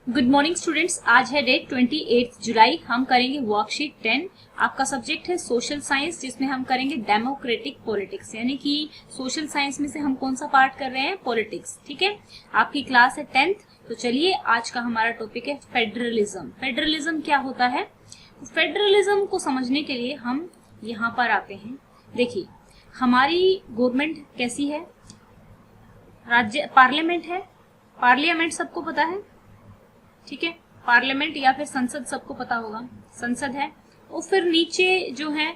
Good morning students. आज है date 28 जुलाई। हम करेंगे वर्कशीट 10। आपका सब्जेक्ट है सोशल साइंस, जिसमें हम करेंगे डेमोक्रेटिक पॉलिटिक्स, यानी कि सोशल साइंस में से हम कौन सा पार्ट कर रहे हैं, पॉलिटिक्स। ठीक है, आपकी क्लास है 10th। तो चलिए, आज का हमारा टॉपिक है फेडरलिज्म। फेडरलिज्म क्या होता है? फेडरलिज्म को समझने के लिए हम यहाँ पर आते हैं। देखिए, हमारी गवर्नमेंट कैसी है, राज्य पार्लियामेंट है। पार्लियामेंट सबको पता है, ठीक है, पार्लियामेंट या फिर संसद सबको पता होगा, संसद है। और फिर नीचे जो है,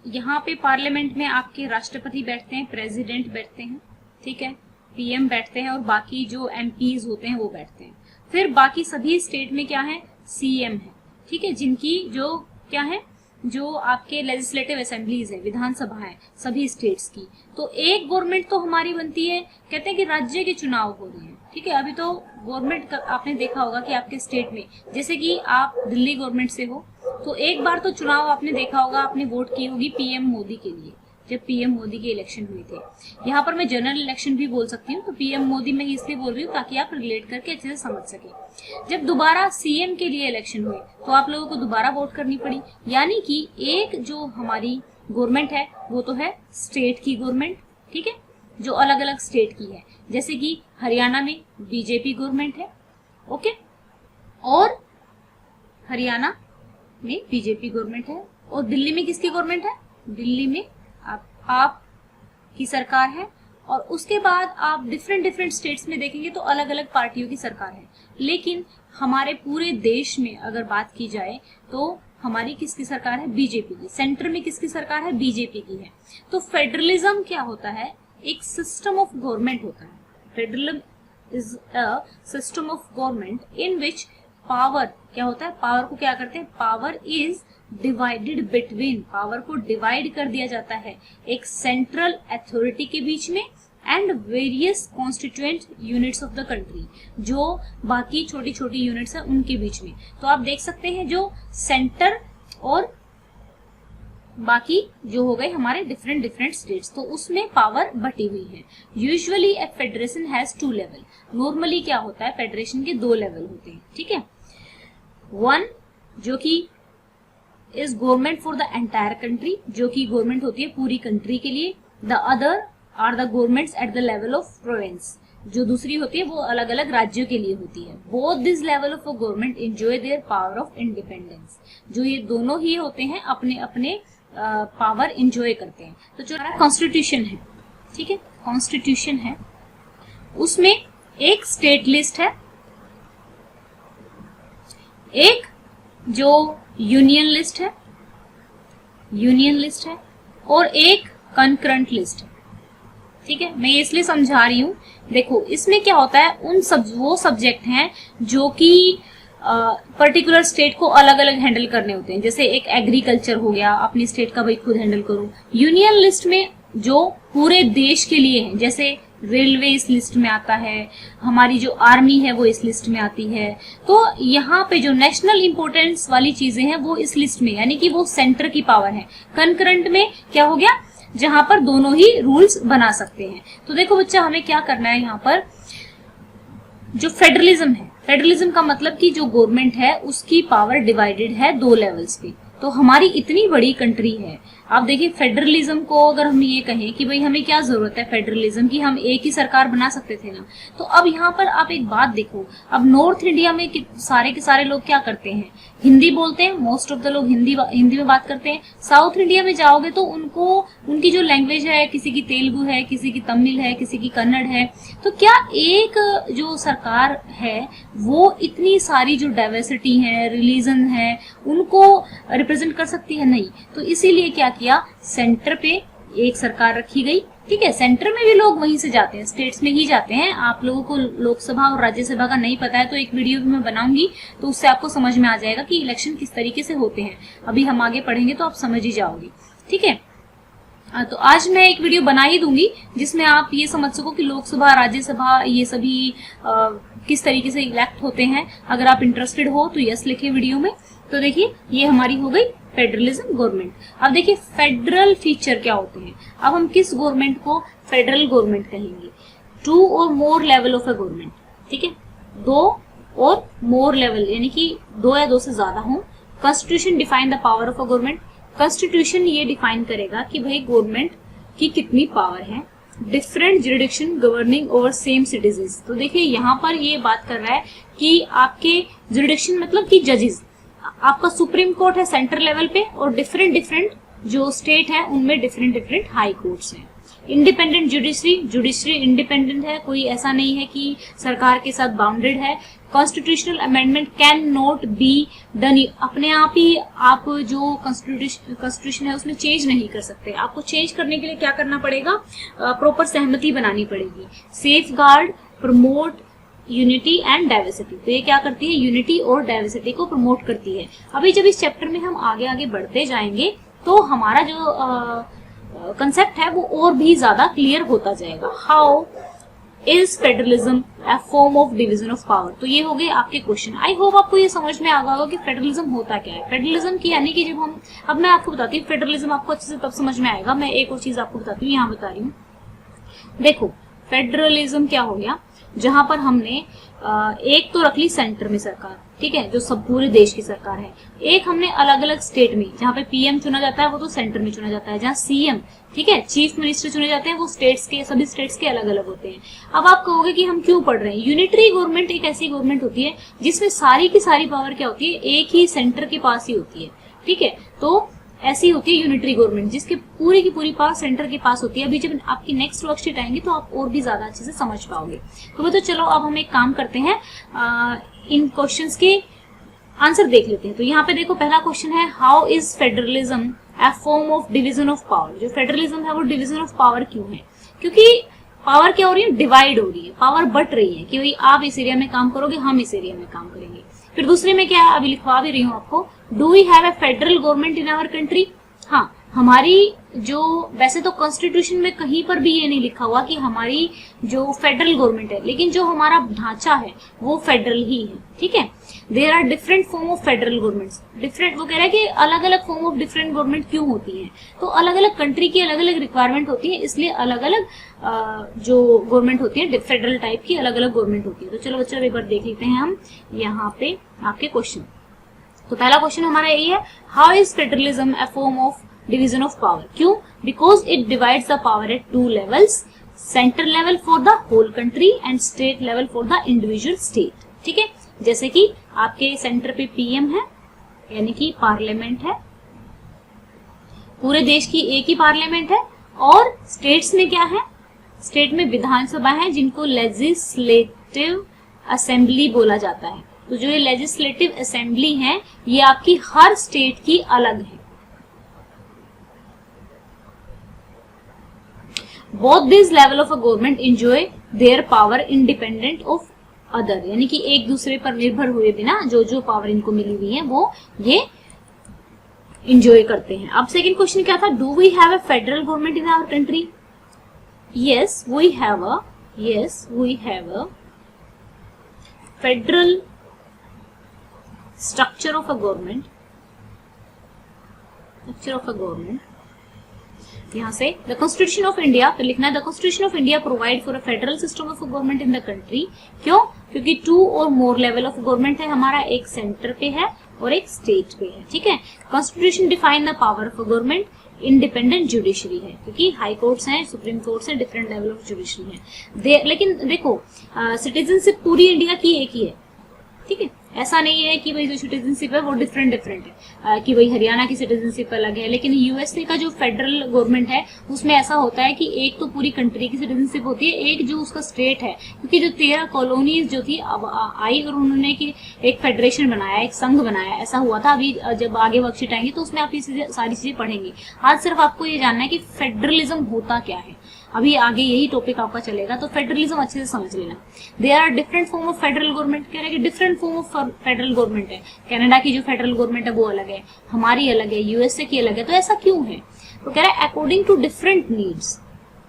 यहाँ पे पार्लियामेंट में आपके राष्ट्रपति बैठते हैं, प्रेसिडेंट बैठते हैं, ठीक है, पीएम बैठते हैं और बाकी जो एमपीज होते हैं वो बैठते हैं। फिर बाकी सभी स्टेट में क्या है, सीएम है, ठीक है, जिनकी जो क्या है, जो आपके लेजिस्लेटिव असेंबलीज है, विधानसभा है सभी स्टेट्स की। तो एक गवर्नमेंट तो हमारी बनती है, कहते हैं कि राज्य के चुनाव हो रहे हैं, ठीक है। अभी तो गवर्नमेंट आपने देखा होगा कि आपके स्टेट में, जैसे कि आप दिल्ली गवर्नमेंट से हो, तो एक बार तो चुनाव आपने देखा होगा, आपने वोट की होगी पीएम मोदी के लिए, जब पीएम मोदी के इलेक्शन हुए थे। यहाँ पर मैं जनरल इलेक्शन भी बोल सकती हूँ, तो पीएम मोदी मैं इसलिए बोल रही हूँ ताकि आप रिलेट करके अच्छे से समझ सके। जब दोबारा सीएम के लिए इलेक्शन हुए तो आप लोगों को दोबारा वोट करनी पड़ी, यानी कि एक जो हमारी गवर्नमेंट है वो तो है स्टेट की गवर्नमेंट, ठीक है, जो अलग अलग स्टेट की है। जैसे कि हरियाणा में बीजेपी गवर्नमेंट है, ओके, और हरियाणा में बीजेपी गवर्नमेंट है। और दिल्ली में किसकी गवर्नमेंट है? दिल्ली में आप की सरकार है। और उसके बाद आप डिफरेंट स्टेट्स में देखेंगे तो अलग अलग पार्टियों की सरकार है। लेकिन हमारे पूरे देश में अगर बात की जाए तो हमारी किसकी सरकार है? बीजेपी की। सेंटर में किसकी सरकार है? बीजेपी की है। तो फेडरलिज्म क्या होता है? एक सिस्टम ऑफ गवर्नमेंट होता है। Federalism is a system of government in which power क्या होता है? पावर को क्या करते हैं? Power is divided between, power को डिवाइड कर दिया जाता है एक सेंट्रल अथॉरिटी के बीच में and various constituent units of the country, जो बाकी छोटी छोटी यूनिट्स हैं उनके बीच में। तो आप देख सकते हैं जो सेंटर और बाकी जो हो गए हमारे डिफरेंट स्टेट्स, तो उसमें पावर बटी हुई है। Usually A federation has 2 level. Normally क्या होता है, फेडरेशन के 2 लेवल होते हैं, ठीक है। वन जो कि is government for the entire country, जो कि गवर्नमेंट होती है पूरी कंट्री के लिए। The other are the governments at the level of province, जो दूसरी होती है वो अलग अलग राज्यों के लिए होती है। Both this level of government enjoy their power of independence, जो ये दोनों ही होते हैं अपने अपने पावर एंजॉय करते हैं। तो जो हमारा कॉन्स्टिट्यूशन है, ठीक है, कॉन्स्टिट्यूशन है, उसमें एक स्टेट लिस्ट है, एक जो यूनियन लिस्ट है, और एक कंकरेंट लिस्ट है, ठीक है। मैं इसलिए समझा रही हूँ, देखो इसमें क्या होता है, वो सब्जेक्ट हैं जो कि पर्टिकुलर स्टेट को अलग अलग हैंडल करने होते हैं। जैसे एक एग्रीकल्चर हो गया, अपनी स्टेट का भाई खुद हैंडल करो। यूनियन लिस्ट में जो पूरे देश के लिए है, जैसे रेलवे इस लिस्ट में आता है, हमारी जो आर्मी है वो इस लिस्ट में आती है। तो यहाँ पे जो नेशनल इंपोर्टेंस वाली चीजें हैं वो इस लिस्ट में, यानी कि वो सेंटर की पावर है। कंकरेंट में क्या हो गया, जहां पर दोनों ही रूल्स बना सकते हैं। तो देखो बच्चा, हमें क्या करना है, यहाँ पर जो फेडरलिज्म है, फेडरलिज्म का मतलब कि जो गवर्नमेंट है उसकी पावर डिवाइडेड है 2 लेवल्स पे। तो हमारी इतनी बड़ी कंट्री है, आप देखिए फेडरलिज्म को अगर हम ये कहें कि भाई हमें क्या जरूरत है फेडरलिज्म की, हम एक ही सरकार बना सकते थे ना। तो अब यहाँ पर आप एक बात देखो, अब नॉर्थ इंडिया में सारे के सारे लोग क्या करते हैं, हिंदी बोलते हैं, मोस्ट ऑफ द लोग हिंदी में बात करते हैं। साउथ इंडिया में जाओगे तो उनको उनकी जो लैंग्वेज है, किसी की तेलुगु है, किसी की तमिल है, किसी की कन्नड़ है। तो क्या एक जो सरकार है वो इतनी सारी जो डाइवर्सिटी है, रिलीजन है, उनको रिप्रेजेंट कर सकती है? नहीं। तो इसीलिए क्या किया, सेंटर पे एक सरकार रखी गई, ठीक है। सेंटर में भी लोग वहीं से जाते हैं, स्टेट्स में ही जाते हैं। आप लोगों को लोकसभा और राज्यसभा का नहीं पता है तो एक वीडियो भी मैं बनाऊंगी, तो उससे आपको समझ में आ जाएगा कि इलेक्शन किस तरीके से होते हैं। अभी हम आगे पढ़ेंगे तो आप समझ ही जाओगे, ठीक है। तो आज मैं एक वीडियो बना ही दूंगी जिसमें आप ये समझ सको कि लोकसभा, राज्यसभा, ये सभी किस तरीके से इलेक्ट होते हैं। अगर आप इंटरेस्टेड हो तो यस लिखे वीडियो में। तो देखिए, ये हमारी हो गई फेडरलिज्म गवर्नमेंट। अब देखिए फेडरल फीचर क्या होते हैं। अब हम किस गवर्नमेंट को फेडरल गवर्नमेंट कहेंगे? 2 और मोर लेवल ऑफ ए गवर्नमेंट, ठीक है, 2 और मोर लेवल यानी कि 2 या 2 से ज्यादा हो। Constitution define the power of a government, constitution ये डिफाइन करेगा कि भाई गवर्नमेंट की कितनी पावर है। Different jurisdiction governing over same citizens, तो देखिए यहाँ पर ये बात कर रहा है कि आपके जुरिडिक्शन मतलब कि जजेस, आपका सुप्रीम कोर्ट है सेंटर लेवल पे और डिफरेंट डिफरेंट जो स्टेट है उनमें डिफरेंट डिफरेंट हाई कोर्ट्स हैं। इंडिपेंडेंट जुडिशरी, जुडिशरी इंडिपेंडेंट है, कोई ऐसा नहीं है कि सरकार के साथ बाउंडेड है। Constitutional amendment can not be done, अपने आप ही आप जो कॉन्स्टिट्यूशन है उसमें चेंज नहीं कर सकते, आपको चेंज करने के लिए क्या करना पड़ेगा, प्रॉपर सहमति बनानी पड़ेगी। Safe guard promote unity and diversity, तो ये क्या करती है, यूनिटी और डाइवर्सिटी को प्रमोट करती है। अभी जब इस चैप्टर में हम आगे आगे बढ़ते जाएंगे तो हमारा जो कंसेप्ट है वो और भी ज्यादा क्लियर होता जाएगा। How is federalism a form of division of power, तो ये हो गए आपके क्वेश्चन। आई होप आपको ये समझ में आ गया होगा कि फेडरलिज्म होता क्या है। फेडरलिज्म की यानी कि जब हम, अब मैं आपको बताती हूँ फेडरलिज्म, आपको अच्छे से तब समझ में आएगा। मैं एक और चीज आपको बताती हूँ, यहाँ बता रही हूँ। देखो फेडरलिज्म क्या हो गया, जहां पर हमने एक तो रख ली सेंटर में सरकार, ठीक है, जो सब पूरे देश की सरकार है। एक हमने अलग अलग स्टेट में, जहाँ पे पीएम चुना जाता है वो तो सेंटर में चुना जाता है, जहाँ सीएम, ठीक है, चीफ मिनिस्टर चुने जाते हैं वो स्टेट्स के, सभी स्टेट्स के अलग अलग होते हैं। अब आप कहोगे कि हम क्यों पढ़ रहे हैं। यूनिटरी गवर्नमेंट एक ऐसी गवर्नमेंट होती है जिसमें सारी की सारी पावर क्या होती है, एक ही सेंटर के पास ही होती है, ठीक है। तो ऐसी होती है यूनिटरी गवर्नमेंट जिसकी पूरी की पूरी पावर सेंटर के पास होती है। अभी जब आपकी नेक्स्ट वर्कशीट आएंगी तो आप और भी ज्यादा अच्छे से समझ पाओगे। तो चलो अब हम एक काम करते हैं, इन क्वेश्चंस के आंसर देख लेते हैं। तो यहाँ पे देखो पहला क्वेश्चन है, how is federalism a form of division of power. जो फेडरलिज्म है वो डिवीजन ऑफ पावर क्यों है, क्योंकि पावर क्या हो रही है, डिवाइड हो रही है, पावर बट रही है कि भाई आप इस एरिया में काम करोगे, हम इस एरिया में काम करेंगे। फिर दूसरे में क्या है, अभी लिखवा भी रही हूँ आपको, do we have a federal government in our country. हाँ, हमारी जो, वैसे तो कॉन्स्टिट्यूशन में कहीं पर भी ये नहीं लिखा हुआ कि हमारी जो फेडरल गवर्नमेंट है, लेकिन जो हमारा ढांचा है वो फेडरल ही है, ठीक है। There are different form of federal governments, different, वो कह रहा है कि अलग अलग फॉर्म ऑफ डिफरेंट गवर्नमेंट क्यों होती है, तो अलग अलग कंट्री की अलग अलग रिक्वायरमेंट होती है, इसलिए अलग अलग जो गवर्नमेंट होती है फेडरल टाइप की अलग अलग गवर्नमेंट होती है। तो चलो बच्चों एक बार देख लेते हैं हम यहाँ पे आपके क्वेश्चन। तो पहला क्वेश्चन हमारा यही है, how is federalism a form of division of power. क्यों, because it divides the power at 2 levels, centre level for the whole country and state level for the individual state, ठीक है। जैसे कि आपके सेंटर पे पीएम है यानी कि पार्लियामेंट है, पूरे देश की एक ही पार्लियामेंट है, और स्टेट्स में क्या है, स्टेट में विधानसभा है जिनको लेजिस्लेटिव असेंबली बोला जाता है। तो जो ये लेजिस्लेटिव असेंबली है ये आपकी हर स्टेट की अलग है। Both this level of a government enjoy their power independent of other, यानी कि एक दूसरे पर निर्भर हुए बिना जो जो पावर इनको मिली हुई है वो ये एंजॉय करते हैं। अब सेकंड क्वेश्चन क्या था, do we have a federal government in our country. Yes we have a federal structure of a government, यहाँ से द कॉन्स्टिट्यूशन ऑफ इंडिया, तो लिखना है the constitution of India provide for a federal system of government in the country. क्यों, क्योंकि 2 और मोर level of government है हमारा, एक सेंटर पे है और एक स्टेट पे है, ठीक है। Constitution define the power of government, independent judiciary है क्योंकि हाई कोर्ट्स हैं, सुप्रीम कोर्ट्स हैं, डिफरेंट लेवल ऑफ जुडिशरी है। लेकिन देखो सिटीजनशिप पूरी इंडिया की एक ही है, ठीक है। ऐसा नहीं है कि भाई जो सिटीजनशिप है वो डिफरेंट है, कि भाई हरियाणा की सिटीजनशिप अलग है। लेकिन यूएसए का जो फेडरल गवर्नमेंट है उसमें ऐसा होता है कि एक तो पूरी कंट्री की सिटीजनशिप होती है, एक जो उसका स्टेट है, क्योंकि जो 13 कॉलोनीज जो थी अब आई और उन्होंने की एक फेडरेशन बनाया, एक संघ बनाया, ऐसा हुआ था। अभी जब आगे वर्कशीट आएंगे तो उसमें आप ये सारी चीजें पढ़ेंगे। आज सिर्फ आपको ये जानना है कि फेडरलिज्म होता क्या है, अभी आगे यही टॉपिक आपका चलेगा, तो फेडरलिज्म अच्छे से समझ लेना। There are different form of federal government, कह रहे हैं कि different form of federal government है। कनाडा की जो फेडरल गवर्नमेंट है वो अलग है, हमारी अलग है, यूएसए की अलग है। तो ऐसा क्यों है, तो कह रहा है अकॉर्डिंग टू डिफरेंट नीड्स,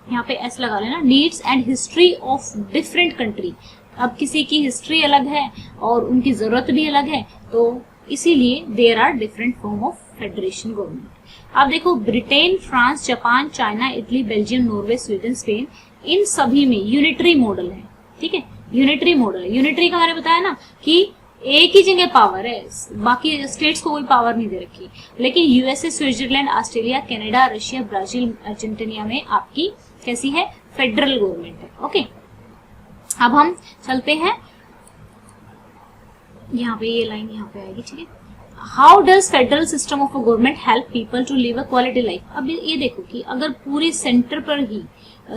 यहाँ पे एस लगा लेना, needs and history of different country. अब किसी की हिस्ट्री अलग है और उनकी जरूरत भी अलग है, तो इसीलिए there are different form of federation government. अब देखो Britain, France, Japan, China, Italy, Belgium, Norway, Sweden, Spain, इन सभी में यूनिटरी मॉडल है, ठीक है। Unitary model. यूनिटरी का मैंने बताया ना कि एक ही जगह पावर है, बाकी स्टेट्स को कोई पावर नहीं दे रखी। लेकिन USA, Switzerland, Australia, Canada, Russia, Brazil, Argentina में आपकी कैसी है, फेडरल गवर्नमेंट है। ओके, अब हम चलते हैं, यहाँ पे ये लाइन यहाँ पे आएगी, ठीक है। How does federal system of a government help people to live a quality life. अब ये देखो कि अगर पूरे सेंटर पर ही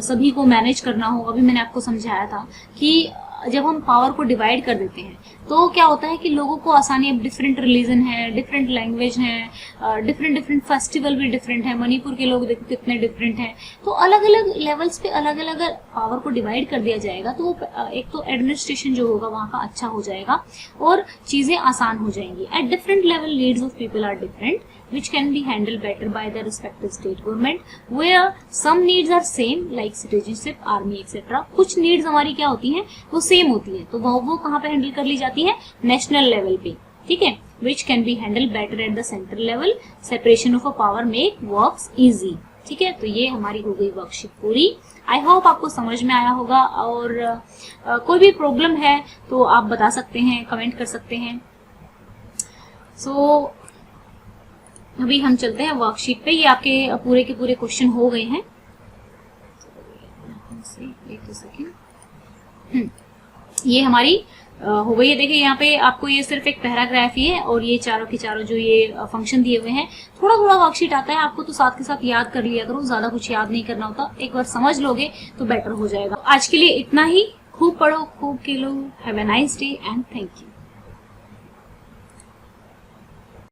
सभी को मैनेज करना हो, अभी मैंने आपको समझाया था कि जब हम पावर को डिवाइड कर देते हैं तो क्या होता है कि लोगों को आसानी, अब डिफरेंट रिलीजन है, डिफरेंट लैंग्वेज है, डिफरेंट फेस्टिवल भी डिफरेंट है, मणिपुर के लोग देखो कितने डिफरेंट हैं, तो अलग अलग लेवल्स पे अलग अलग पावर को डिवाइड कर दिया जाएगा तो एक तो एडमिनिस्ट्रेशन जो होगा वहाँ का अच्छा हो जाएगा और चीजें आसान हो जाएंगी। At different level needs of people are different which can be handled better by the respective state government, where some needs are same like citizenship, army etc. कुछ needs हमारी क्या होती हैं, वो सेम होती है, तो वो कहाँ पे हैंडल कर ली जाती है, नेशनल लेवल पे, ठीक है। which can be handled better at the central level, separation of a power make works easy, ठीक है। तो ये हमारी हो गई वर्कशीट पूरी। आई होप आपको समझ में आया होगा, और कोई भी प्रॉब्लम है तो आप बता सकते हैं, कमेंट कर सकते हैं। सो अभी हम चलते हैं वर्कशीट पे। ये आपके पूरे के पूरे क्वेश्चन हो गए हैं। एक सेकेंड, ये हमारी हो गई है। देखिए यहाँ पे आपको ये सिर्फ एक पैराग्राफ ही है और ये चारों के चारों जो ये फंक्शन दिए हुए हैं, थोड़ा थोड़ा वर्कशीट आता है आपको, तो साथ के साथ याद कर लिया करो, ज्यादा कुछ याद नहीं करना होता, एक बार समझ लोगे तो बेटर हो जाएगा। आज के लिए इतना ही। खूब पढ़ो, खूब खेलो। Have a nice day and thank you.